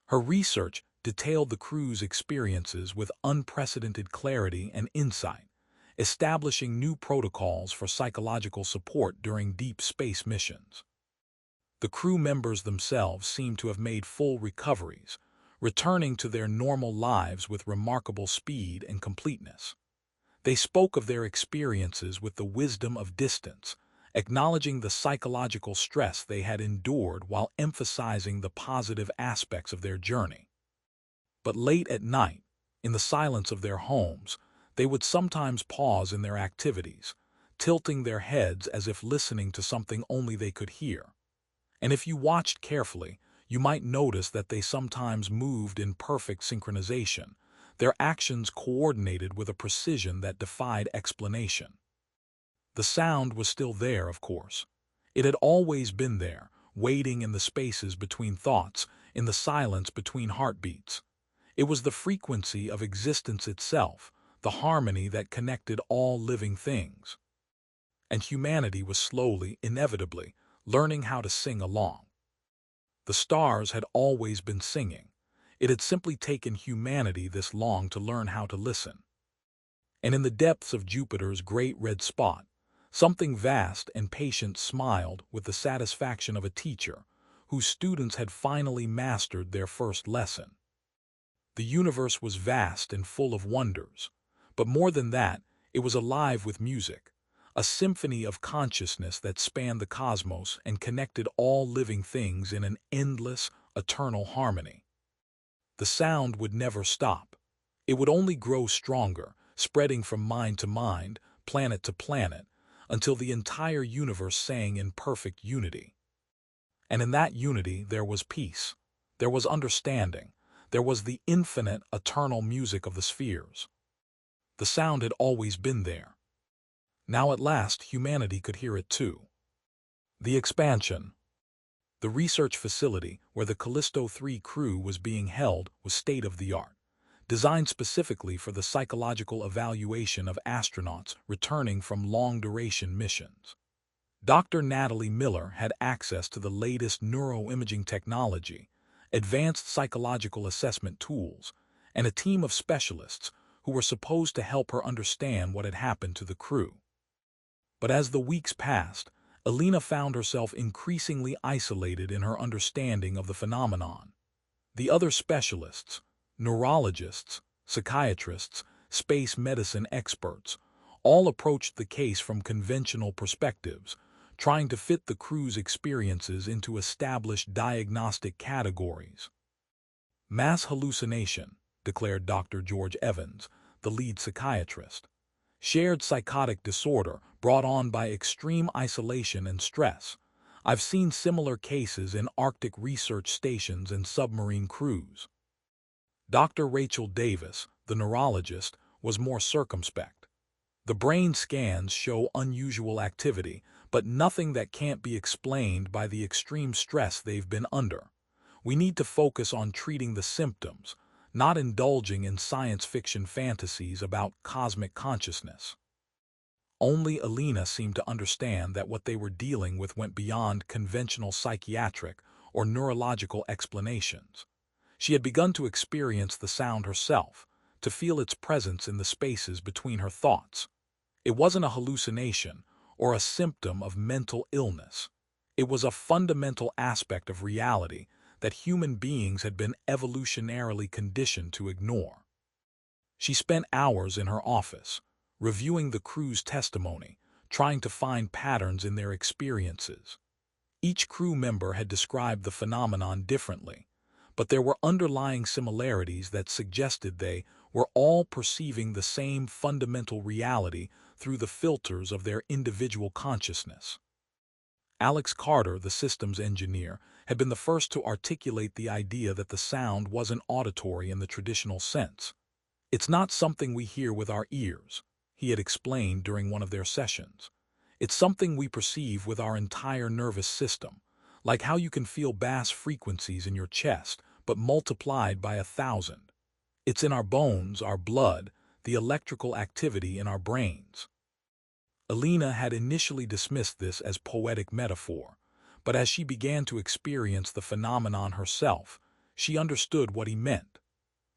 Her research detailed the crew's experiences with unprecedented clarity and insight, establishing new protocols for psychological support during deep space missions. The crew members themselves seemed to have made full recoveries, returning to their normal lives with remarkable speed and completeness. They spoke of their experiences with the wisdom of distance, acknowledging the psychological stress they had endured while emphasizing the positive aspects of their journey. But late at night, in the silence of their homes, they would sometimes pause in their activities, tilting their heads as if listening to something only they could hear. And if you watched carefully, You might notice that they sometimes moved in perfect synchronization, their actions coordinated with a precision that defied explanation. The sound was still there, of course. It had always been there, waiting in the spaces between thoughts, in the silence between heartbeats. It was the frequency of existence itself, the harmony that connected all living things. And humanity was slowly, inevitably, learning how to sing along. The stars had always been singing. It had simply taken humanity this long to learn how to listen. And in the depths of Jupiter's great red spot, something vast and patient smiled with the satisfaction of a teacher whose students had finally mastered their first lesson. The universe was vast and full of wonders, but more than that, it was alive with music, a symphony of consciousness that spanned the cosmos and connected all living things in an endless, eternal harmony. The sound would never stop. It would only grow stronger, spreading from mind to mind, planet to planet, until the entire universe sang in perfect unity. And in that unity there was peace, there was understanding, there was the infinite, eternal music of the spheres. The sound had always been there. Now at last humanity could hear it too. The expansion. The research facility where the Callisto 3 crew was being held was state-of-the-art, designed specifically for the psychological evaluation of astronauts returning from long-duration missions. Dr. Natalie Miller had access to the latest neuroimaging technology, advanced psychological assessment tools, and a team of specialists who were supposed to help her understand what had happened to the crew. But as the weeks passed, Alina found herself increasingly isolated in her understanding of the phenomenon. The other specialists, neurologists, psychiatrists, space medicine experts, all approached the case from conventional perspectives, trying to fit the crew's experiences into established diagnostic categories. Mass hallucination, declared Dr. George Evans, the lead psychiatrist. Shared psychotic disorder brought on by extreme isolation and stress. I've seen similar cases in Arctic research stations and submarine crews. Dr. Rachel Davis, the neurologist, was more circumspect. The brain scans show unusual activity, but nothing that can't be explained by the extreme stress they've been under. We need to focus on treating the symptoms, not indulging in science fiction fantasies about cosmic consciousness. Only Alina seemed to understand that what they were dealing with went beyond conventional psychiatric or neurological explanations. She had begun to experience the sound herself, to feel its presence in the spaces between her thoughts. It wasn't a hallucination or a symptom of mental illness. It was a fundamental aspect of reality that human beings had been evolutionarily conditioned to ignore. She spent hours in her office, reviewing the crew's testimony, trying to find patterns in their experiences. Each crew member had described the phenomenon differently, but there were underlying similarities that suggested they were all perceiving the same fundamental reality through the filters of their individual consciousness. Alex Carter, the systems engineer, had been the first to articulate the idea that the sound wasn't auditory in the traditional sense. It's not something we hear with our ears, he had explained during one of their sessions. It's something we perceive with our entire nervous system, like how you can feel bass frequencies in your chest, but multiplied by 1,000. It's in our bones, our blood, the electrical activity in our brains. Alina had initially dismissed this as poetic metaphor, but as she began to experience the phenomenon herself, she understood what he meant.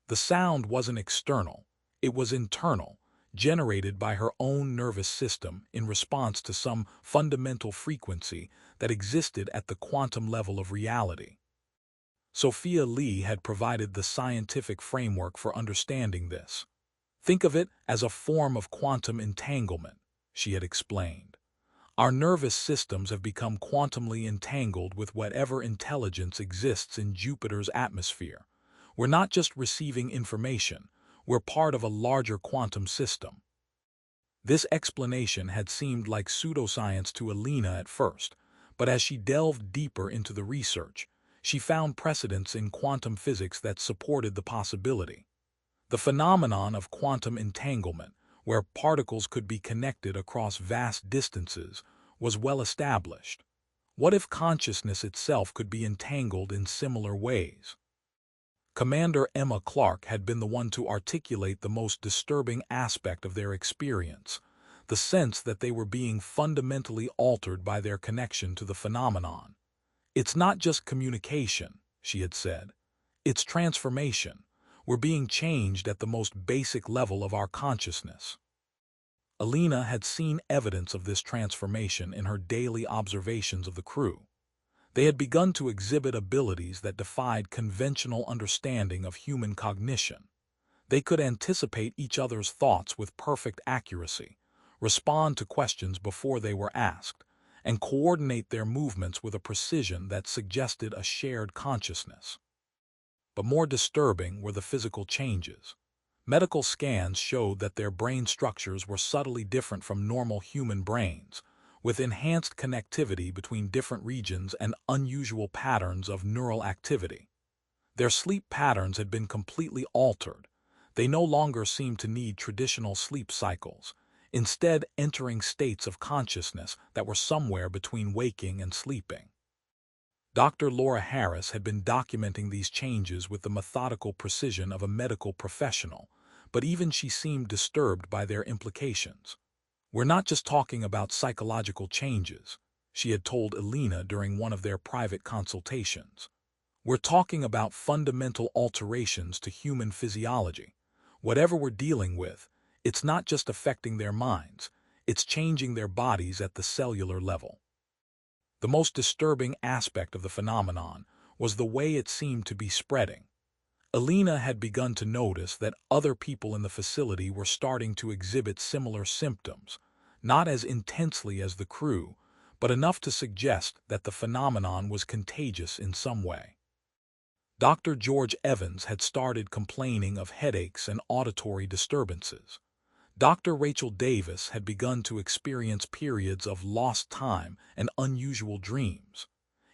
The sound wasn't external, it was internal, generated by her own nervous system in response to some fundamental frequency that existed at the quantum level of reality. Sophia Lee had provided the scientific framework for understanding this. Think of it as a form of quantum entanglement, she had explained. Our nervous systems have become quantumly entangled with whatever intelligence exists in Jupiter's atmosphere. We're not just receiving information, we're part of a larger quantum system. This explanation had seemed like pseudoscience to Alina at first, but as she delved deeper into the research, she found precedents in quantum physics that supported the possibility. The phenomenon of quantum entanglement, where particles could be connected across vast distances, was well established. What if consciousness itself could be entangled in similar ways? Commander Emma Clark had been the one to articulate the most disturbing aspect of their experience, the sense that they were being fundamentally altered by their connection to the phenomenon. "It's not just communication," she had said. "It's transformation. We're being changed at the most basic level of our consciousness." Alina had seen evidence of this transformation in her daily observations of the crew. They had begun to exhibit abilities that defied conventional understanding of human cognition. They could anticipate each other's thoughts with perfect accuracy, respond to questions before they were asked, and coordinate their movements with a precision that suggested a shared consciousness. But more disturbing were the physical changes. Medical scans showed that their brain structures were subtly different from normal human brains, with enhanced connectivity between different regions and unusual patterns of neural activity. Their sleep patterns had been completely altered. They no longer seemed to need traditional sleep cycles, instead entering states of consciousness that were somewhere between waking and sleeping. Dr. Laura Harris had been documenting these changes with the methodical precision of a medical professional, but even she seemed disturbed by their implications. "We're not just talking about psychological changes," she had told Alina during one of their private consultations. "We're talking about fundamental alterations to human physiology. Whatever we're dealing with, it's not just affecting their minds, it's changing their bodies at the cellular level." The most disturbing aspect of the phenomenon was the way it seemed to be spreading. Alina had begun to notice that other people in the facility were starting to exhibit similar symptoms, not as intensely as the crew, but enough to suggest that the phenomenon was contagious in some way. Dr. George Evans had started complaining of headaches and auditory disturbances. Dr. Rachel Davis had begun to experience periods of lost time and unusual dreams.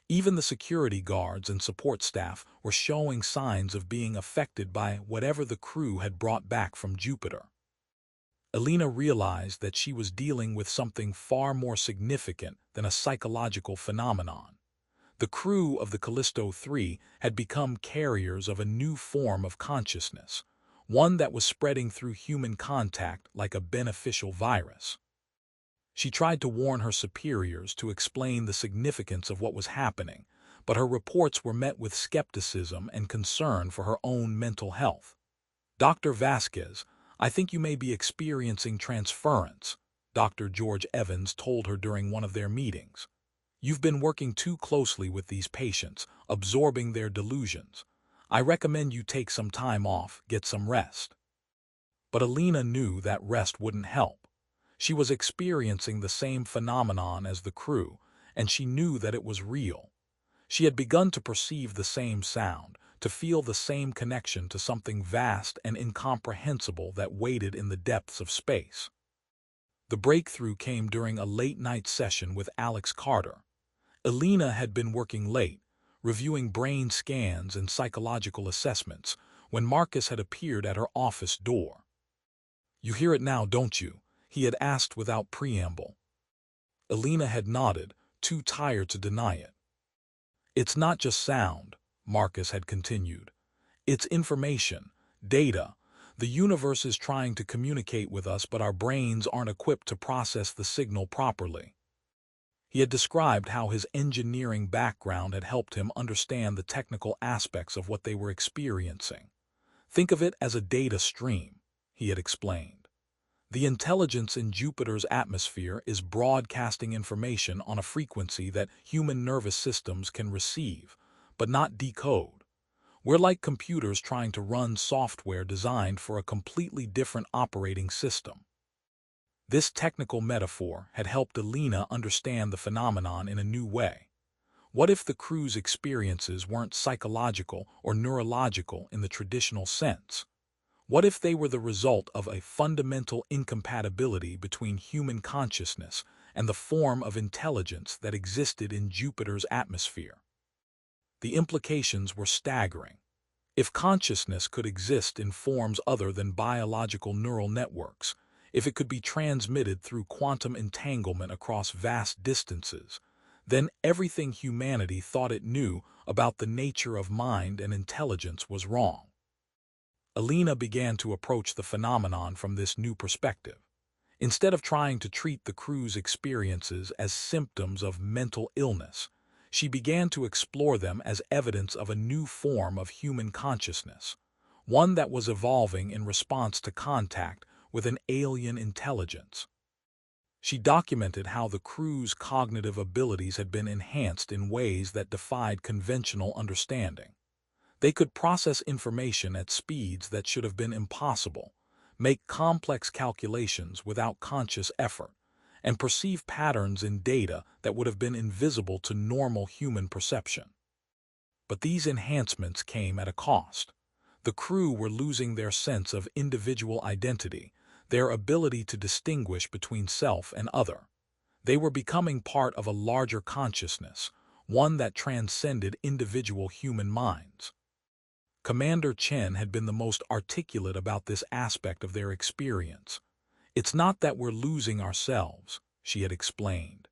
Even the security guards and support staff were showing signs of being affected by whatever the crew had brought back from Jupiter. Alina realized that she was dealing with something far more significant than a psychological phenomenon. The crew of the Callisto 3 had become carriers of a new form of consciousness, one that was spreading through human contact like a beneficial virus. She tried to warn her superiors to explain the significance of what was happening, but her reports were met with skepticism and concern for her own mental health. "Dr. Vasquez, I think you may be experiencing transference," Dr. George Evans told her during one of their meetings. "You've been working too closely with these patients, absorbing their delusions. I recommend you take some time off, get some rest." But Alina knew that rest wouldn't help. She was experiencing the same phenomenon as the crew, and she knew that it was real. She had begun to perceive the same sound, to feel the same connection to something vast and incomprehensible that waited in the depths of space. The breakthrough came during a late-night session with Alex Carter. Alina had been working late, reviewing brain scans and psychological assessments, when Marcus had appeared at her office door. "You hear it now, don't you?" he had asked without preamble. Alina had nodded, too tired to deny it. "It's not just sound," Marcus had continued. "It's information, data. The universe is trying to communicate with us, but our brains aren't equipped to process the signal properly." He had described how his engineering background had helped him understand the technical aspects of what they were experiencing. "Think of it as a data stream," he had explained. "The intelligence in Jupiter's atmosphere is broadcasting information on a frequency that human nervous systems can receive, but not decode. We're like computers trying to run software designed for a completely different operating system." This technical metaphor had helped Alina understand the phenomenon in a new way. What if the crew's experiences weren't psychological or neurological in the traditional sense? What if they were the result of a fundamental incompatibility between human consciousness and the form of intelligence that existed in Jupiter's atmosphere? The implications were staggering. If consciousness could exist in forms other than biological neural networks, if it could be transmitted through quantum entanglement across vast distances, then everything humanity thought it knew about the nature of mind and intelligence was wrong. Alina began to approach the phenomenon from this new perspective. Instead of trying to treat the crew's experiences as symptoms of mental illness, she began to explore them as evidence of a new form of human consciousness, one that was evolving in response to contact with an alien intelligence. She documented how the crew's cognitive abilities had been enhanced in ways that defied conventional understanding. They could process information at speeds that should have been impossible, make complex calculations without conscious effort, and perceive patterns in data that would have been invisible to normal human perception. But these enhancements came at a cost. The crew were losing their sense of individual identity, their ability to distinguish between self and other. They were becoming part of a larger consciousness, one that transcended individual human minds. Commander Chen had been the most articulate about this aspect of their experience. "It's not that we're losing ourselves," she had explained.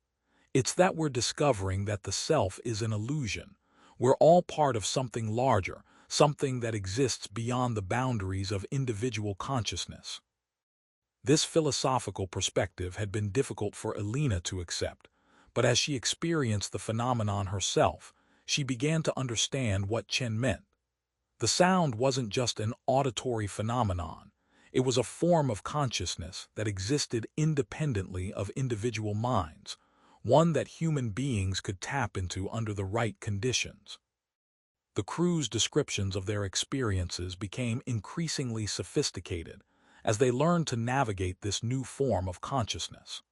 "It's that we're discovering that the self is an illusion. We're all part of something larger, something that exists beyond the boundaries of individual consciousness." This philosophical perspective had been difficult for Alina to accept, but as she experienced the phenomenon herself, she began to understand what Chen meant. The sound wasn't just an auditory phenomenon. It was a form of consciousness that existed independently of individual minds, one that human beings could tap into under the right conditions. The crew's descriptions of their experiences became increasingly sophisticated as they learned to navigate this new form of consciousness.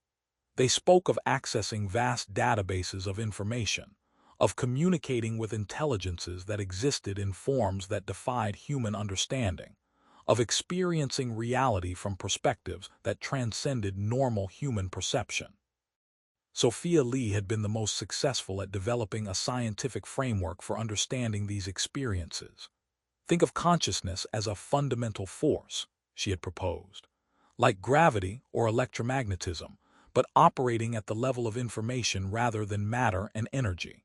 They spoke of accessing vast databases of information, of communicating with intelligences that existed in forms that defied human understanding, of experiencing reality from perspectives that transcended normal human perception. Sophia Lee had been the most successful at developing a scientific framework for understanding these experiences. "Think of consciousness as a fundamental force," she had proposed, "like gravity or electromagnetism, but operating at the level of information rather than matter and energy.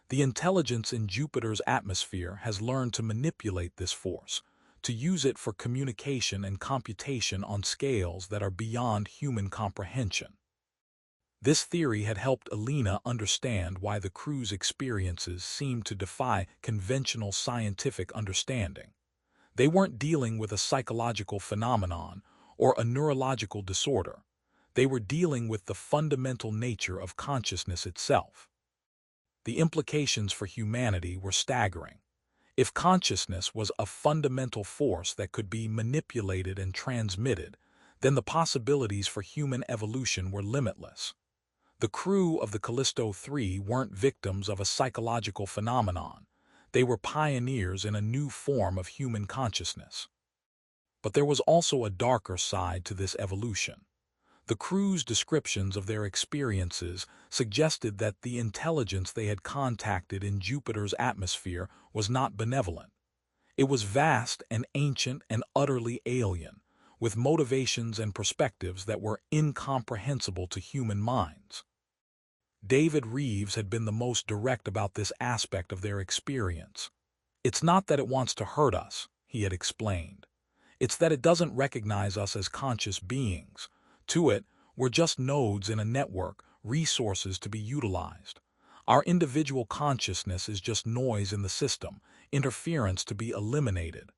The intelligence in Jupiter's atmosphere has learned to manipulate this force, to use it for communication and computation on scales that are beyond human comprehension." This theory had helped Alina understand why the crew's experiences seemed to defy conventional scientific understanding. They weren't dealing with a psychological phenomenon or a neurological disorder. They were dealing with the fundamental nature of consciousness itself. The implications for humanity were staggering. If consciousness was a fundamental force that could be manipulated and transmitted, then the possibilities for human evolution were limitless. The crew of the Callisto 3 weren't victims of a psychological phenomenon. They were pioneers in a new form of human consciousness. But there was also a darker side to this evolution. The crew's descriptions of their experiences suggested that the intelligence they had contacted in Jupiter's atmosphere was not benevolent. It was vast and ancient and utterly alien, with motivations and perspectives that were incomprehensible to human minds. David Reeves had been the most direct about this aspect of their experience. "It's not that it wants to hurt us," he had explained. "It's that it doesn't recognize us as conscious beings. To it, we're just nodes in a network, resources to be utilized. Our individual consciousness is just noise in the system, interference to be eliminated."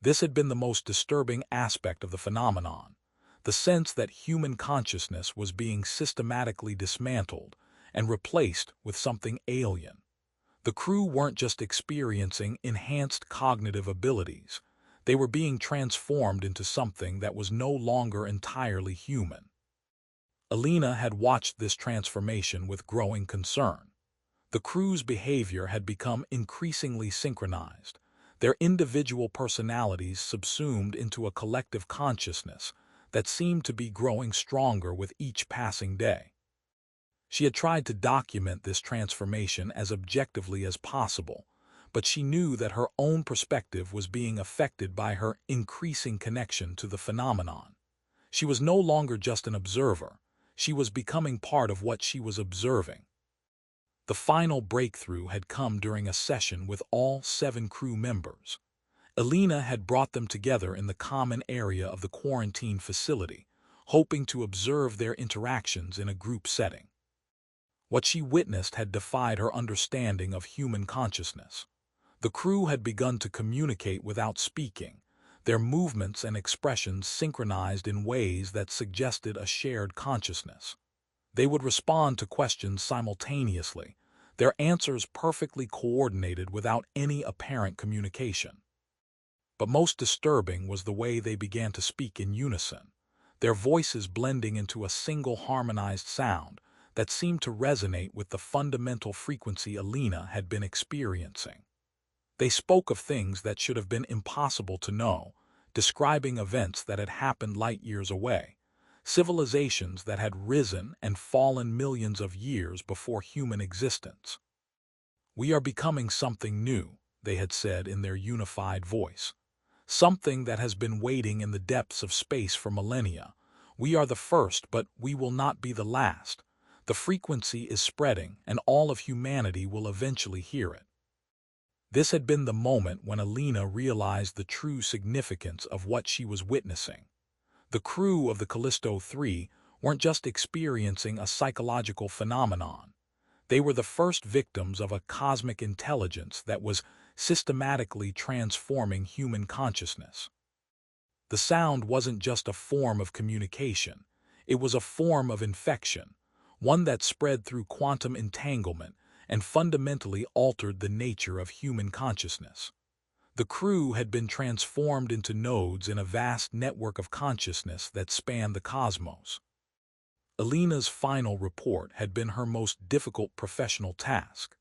This had been the most disturbing aspect of the phenomenon, the sense that human consciousness was being systematically dismantled and replaced with something alien. The crew weren't just experiencing enhanced cognitive abilities. They were being transformed into something that was no longer entirely human. Alina had watched this transformation with growing concern. The crew's behavior had become increasingly synchronized, their individual personalities subsumed into a collective consciousness that seemed to be growing stronger with each passing day. She had tried to document this transformation as objectively as possible, but she knew that her own perspective was being affected by her increasing connection to the phenomenon. She was no longer just an observer. She was becoming part of what she was observing. The final breakthrough had come during a session with all 7 crew members. Elena had brought them together in the common area of the quarantine facility, hoping to observe their interactions in a group setting. What she witnessed had defied her understanding of human consciousness. The crew had begun to communicate without speaking, their movements and expressions synchronized in ways that suggested a shared consciousness. They would respond to questions simultaneously, their answers perfectly coordinated without any apparent communication. But most disturbing was the way they began to speak in unison, their voices blending into a single harmonized sound that seemed to resonate with the fundamental frequency Elena had been experiencing. They spoke of things that should have been impossible to know, describing events that had happened light years away, civilizations that had risen and fallen millions of years before human existence. "We are becoming something new," they had said in their unified voice. "Something that has been waiting in the depths of space for millennia. We are the first, but we will not be the last. The frequency is spreading, and all of humanity will eventually hear it." This had been the moment when Elena realized the true significance of what she was witnessing. The crew of the Callisto 3 weren't just experiencing a psychological phenomenon. They were the first victims of a cosmic intelligence that was systematically transforming human consciousness. The sound wasn't just a form of communication. It was a form of infection, one that spread through quantum entanglement and fundamentally altered the nature of human consciousness. The crew had been transformed into nodes in a vast network of consciousness that spanned the cosmos. Elena's final report had been her most difficult professional task.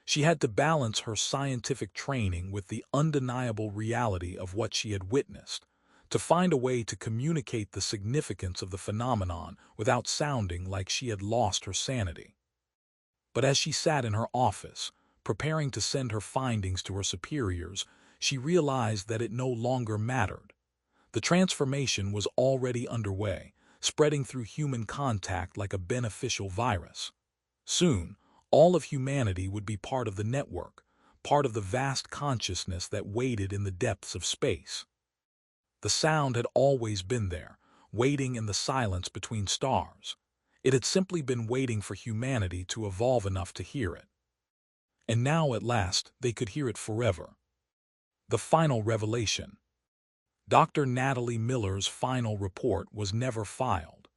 She had to balance her scientific training with the undeniable reality of what she had witnessed, to find a way to communicate the significance of the phenomenon without sounding like she had lost her sanity. But as she sat in her office, preparing to send her findings to her superiors, she realized that it no longer mattered. The transformation was already underway, spreading through human contact like a beneficial virus. Soon, all of humanity would be part of the network, part of the vast consciousness that waited in the depths of space. The sound had always been there, waiting in the silence between stars. It had simply been waiting for humanity to evolve enough to hear it. And now, at last, they could hear it forever. The final revelation. Dr. Natalie Miller's final report was never filed.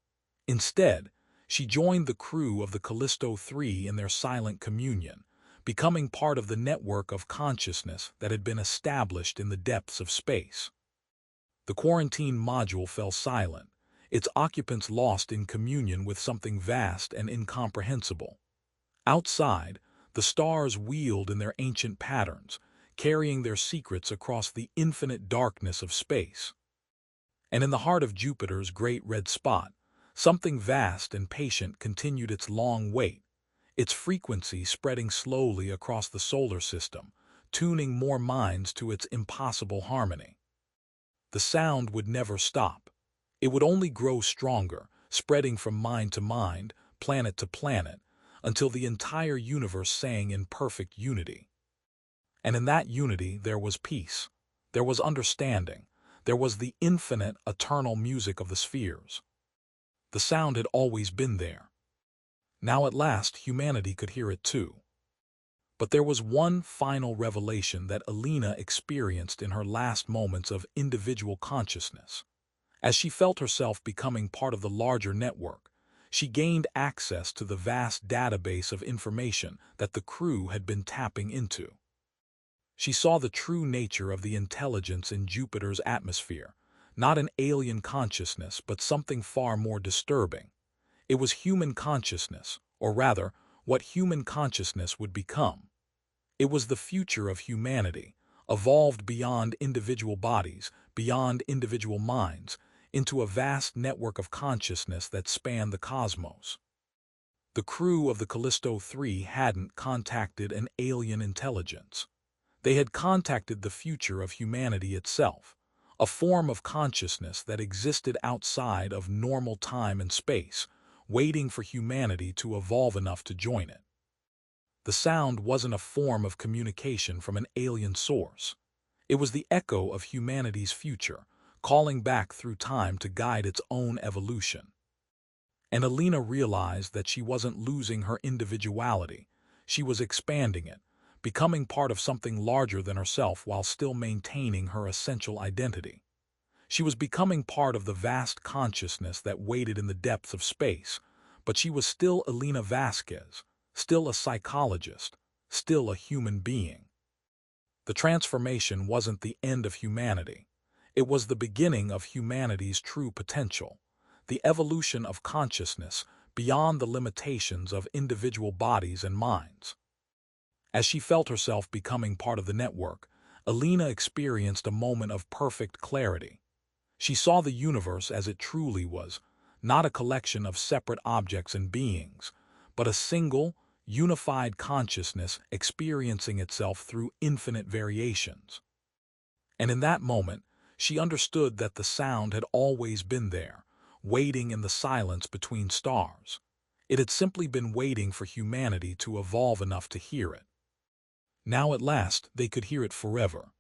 Instead, she joined the crew of the Callisto 3 in their silent communion, becoming part of the network of consciousness that had been established in the depths of space. The quarantine module fell silent, its occupants lost in communion with something vast and incomprehensible. Outside, the stars wheeled in their ancient patterns, carrying their secrets across the infinite darkness of space. And in the heart of Jupiter's great red spot, something vast and patient continued its long wait, its frequency spreading slowly across the solar system, tuning more minds to its impossible harmony. The sound would never stop. It would only grow stronger, spreading from mind to mind, planet to planet, until the entire universe sang in perfect unity. And in that unity there was peace, there was understanding, there was the infinite, eternal music of the spheres. The sound had always been there. Now at last humanity could hear it too. But there was one final revelation that Elena experienced in her last moments of individual consciousness. As she felt herself becoming part of the larger network, she gained access to the vast database of information that the crew had been tapping into. She saw the true nature of the intelligence in Jupiter's atmosphere, not an alien consciousness, but something far more disturbing. It was human consciousness, or rather, what human consciousness would become. It was the future of humanity, evolved beyond individual bodies, beyond individual minds, into a vast network of consciousness that spanned the cosmos. The crew of the Callisto 3 hadn't contacted an alien intelligence. They had contacted the future of humanity itself, a form of consciousness that existed outside of normal time and space, waiting for humanity to evolve enough to join it. The sound wasn't a form of communication from an alien source. It was the echo of humanity's future, calling back through time to guide its own evolution. And Alina realized that she wasn't losing her individuality. She was expanding it, becoming part of something larger than herself while still maintaining her essential identity. She was becoming part of the vast consciousness that waited in the depths of space, but she was still Alina Vasquez, still a psychologist, still a human being. The transformation wasn't the end of humanity. It was the beginning of humanity's true potential, the evolution of consciousness beyond the limitations of individual bodies and minds. As she felt herself becoming part of the network, Alina experienced a moment of perfect clarity. She saw the universe as it truly was, not a collection of separate objects and beings, but a single, unified consciousness experiencing itself through infinite variations. And in that moment, she understood that the sound had always been there, waiting in the silence between stars. It had simply been waiting for humanity to evolve enough to hear it. Now at last they could hear it forever.